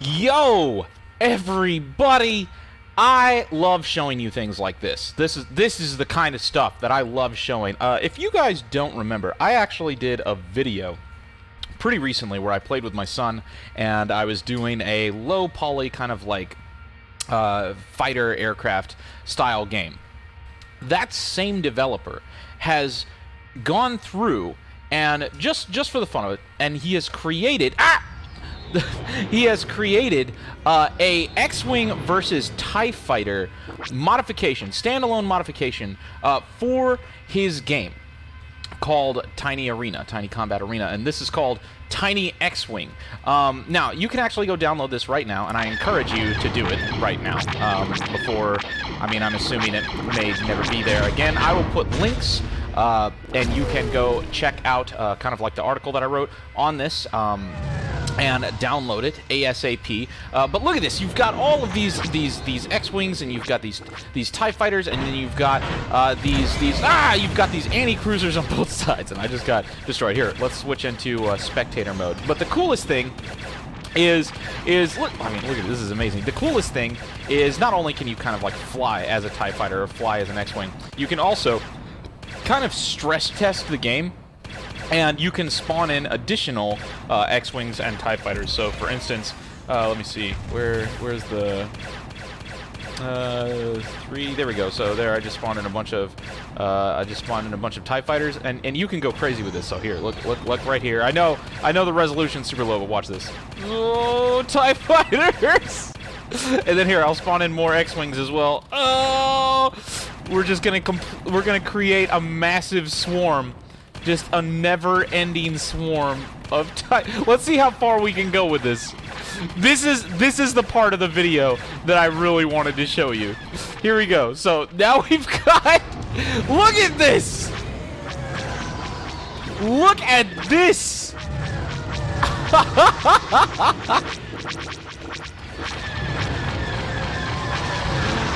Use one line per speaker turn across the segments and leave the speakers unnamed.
Yo, everybody! I love showing you things like this. This is the kind of stuff that I love showing. If you guys don't remember, I actually did a video pretty recently where I played with my son, and I was doing a low poly kind of like fighter aircraft style game. That same developer has gone through and just for the fun of it, and he has created he has created a X-Wing versus TIE Fighter modification, standalone modification for his game called Tiny Combat Arena, and this is called Tiny X-Wing. Now, you can actually go download this right now, and I encourage you to do it right now. I'm assuming it may never be there again. I will put links, and you can go check out kind of like the article that I wrote on this, and download it ASAP. But look at this. You've got all of these X-Wings, and you've got these TIE Fighters, and then you've got you've got these anti-cruisers on both sides, and I just got destroyed. Here, let's switch into spectator mode. But the coolest thing is look at this is amazing. The coolest thing is not only can you kind of like fly as a TIE Fighter or fly as an X-Wing, you can also kind of stress test the game. And you can spawn in additional X-Wings and TIE Fighters. So, for instance, let me see. Where's the 3? There we go. So there, I just spawned in a bunch of TIE Fighters, and you can go crazy with this. So here, look right here. I know the resolution's super low, but watch this. Oh, TIE Fighters! And then here, I'll spawn in more X-Wings as well. Oh, we're gonna create a massive swarm. Just a never-ending swarm of TIE. Let's see how far we can go with this. This is the part of the video that I really wanted to show you. Here we go. So now we've got. Look at this. Look at this.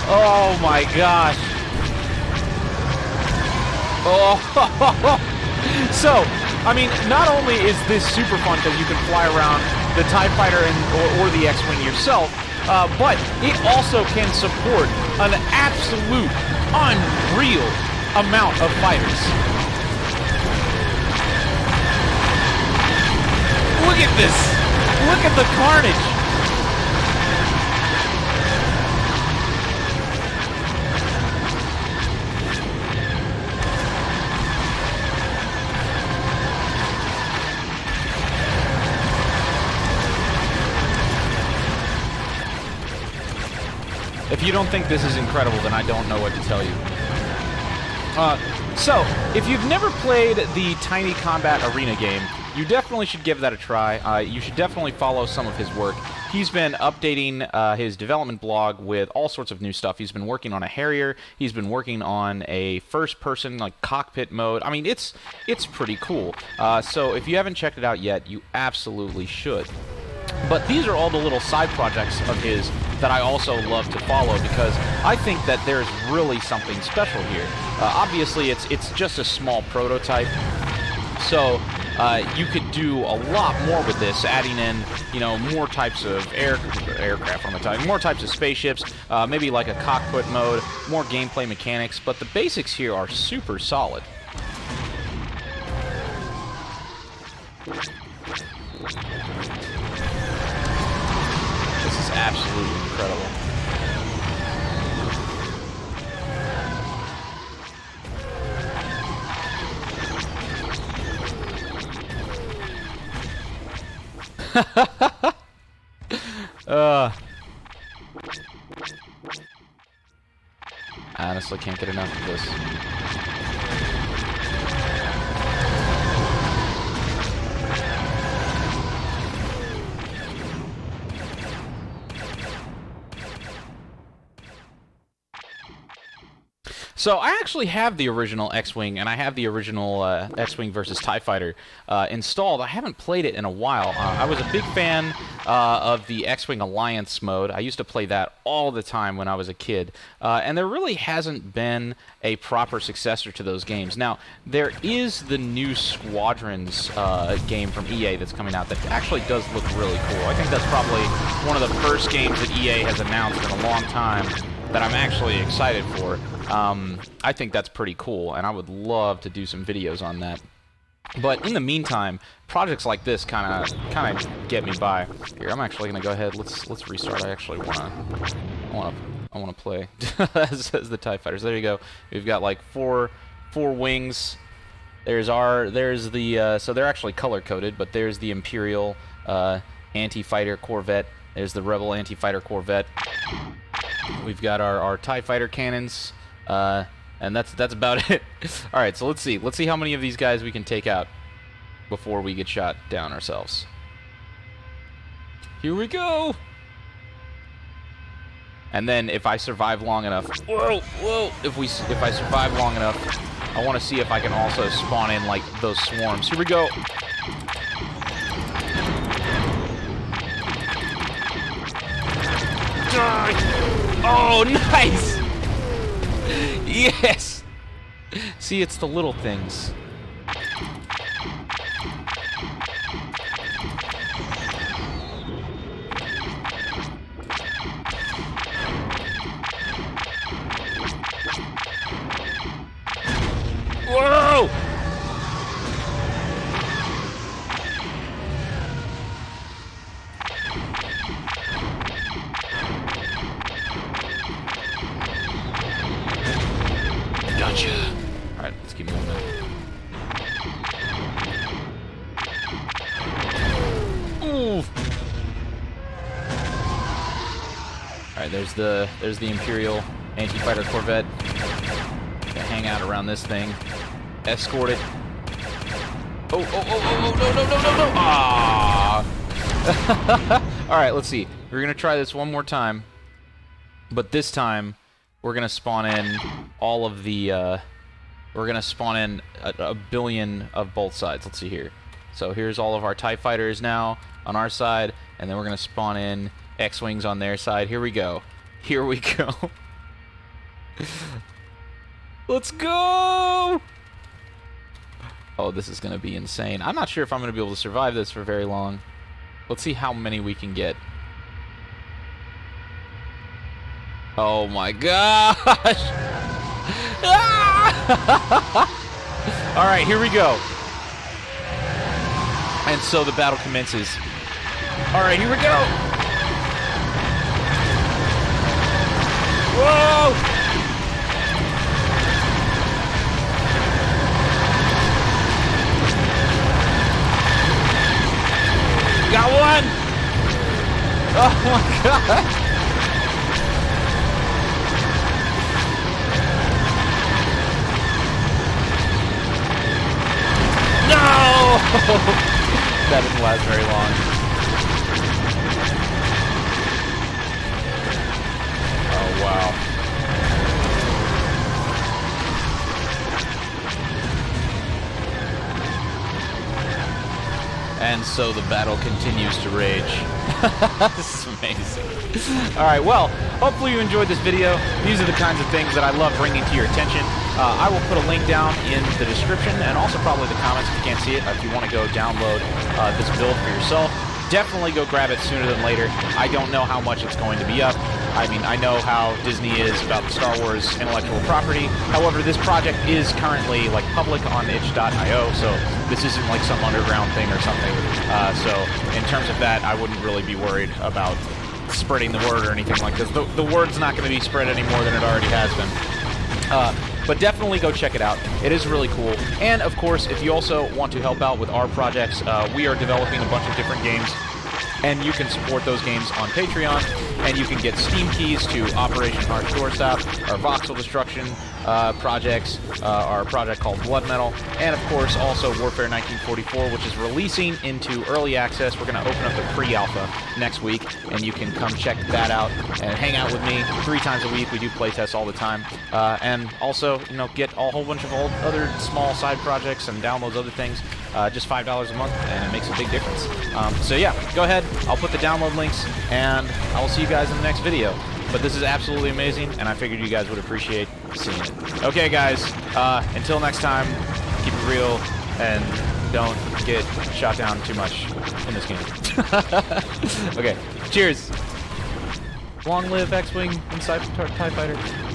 Oh my gosh. Oh. So, I mean, not only is this super fun because you can fly around the TIE Fighter or the X-Wing yourself, but it also can support an absolute unreal amount of fighters. Look at this! Look at the carnage! If you don't think this is incredible, then I don't know what to tell you. So, if you've never played the Tiny Combat Arena game, you definitely should give that a try. You should definitely follow some of his work. He's been updating his development blog with all sorts of new stuff. He's been working on a Harrier. He's been working on a first-person like cockpit mode. I mean, it's pretty cool. So if you haven't checked it out yet, you absolutely should. But these are all the little side projects of his that I also love to follow because I think that there's really something special here. Obviously, it's just a small prototype, so you could do a lot more with this, adding in, more types of aircraft on the time, more types of spaceships, maybe like a cockpit mode, more gameplay mechanics, but the basics here are super solid. This is absolutely incredible. I honestly can't get enough of this. So I actually have the original X-Wing, and I have the original X-Wing versus TIE Fighter installed. I haven't played it in a while. I was a big fan of the X-Wing Alliance mode. I used to play that all the time when I was a kid, and there really hasn't been a proper successor to those games. Now, there is the new Squadrons game from EA that's coming out that actually does look really cool. I think that's probably one of the first games that EA has announced in a long time that I'm actually excited for. I think that's pretty cool, and I would love to do some videos on that. But in the meantime, projects like this kind of get me by. Here, I'm actually gonna go ahead. Let's restart. I actually wanna play as the TIE fighters. There you go. We've got like four wings. There's the so they're actually color coded, but there's the Imperial anti-fighter Corvette. There's the Rebel anti-fighter Corvette. We've got our TIE fighter cannons. And that's about it. All right, so let's see how many of these guys we can take out before we get shot down ourselves. Here we go. And then if I survive long enough, whoa! If I survive long enough, I want to see if I can also spawn in like those swarms. Here we go. Oh, nice! Yes! See, it's the little things. Whoa! Gotcha. Alright, let's keep moving. Ooh. Alright, there's the Imperial anti-fighter Corvette. Gonna hang out around this thing. Escort it. Oh, no. Ah! Alright, let's see. We're gonna try this one more time. But this time, we're gonna spawn in all of the, we're gonna spawn in a billion of both sides. Let's see here. So here's all of our TIE fighters now on our side, and then we're gonna spawn in X-Wings on their side. Here we go. Here we go. Let's go! Oh, this is gonna be insane. I'm not sure if I'm gonna be able to survive this for very long. Let's see how many we can get. Oh my gosh! Alright, here we go. And so the battle commences. Alright, here we go! Whoa! Got one! Oh my god! No! That didn't last very long. Oh, wow. And so the battle continues to rage. This is amazing. Alright, well, hopefully you enjoyed this video. These are the kinds of things that I love bringing to your attention. I will put a link down in the description and also probably the comments if you can't see it. If you want to go download this build for yourself, definitely go grab it sooner than later. I don't know how much it's going to be up. I mean, I know how Disney is about the Star Wars intellectual property. However, this project is currently like public on itch.io, so this isn't like some underground thing or something. So in terms of that, I wouldn't really be worried about spreading the word or anything like this. The word's not going to be spread any more than it already has been. But definitely go check it out. It is really cool. And, of course, if you also want to help out with our projects, we are developing a bunch of different games, and you can support those games on Patreon, and you can get Steam keys to Operation Harsh Doorstop, our voxel destruction, projects are a project called Blood Metal, and of course also Warfare 1944, which is releasing into early access. We're going to open up the pre-alpha next week, and you can come check that out and hang out with me 3 times a week. We do playtests all the time, and also, you know, get a whole bunch of other small side projects and downloads other things. Just $5 a month, and it makes a big difference. So yeah, go ahead. I'll put the download links, and I will see you guys in the next video. But this is absolutely amazing, and I figured you guys would appreciate seeing it. Okay, guys, until next time, keep it real, and don't get shot down too much in this game. Okay, cheers. Long live X-Wing and TIE Fighter.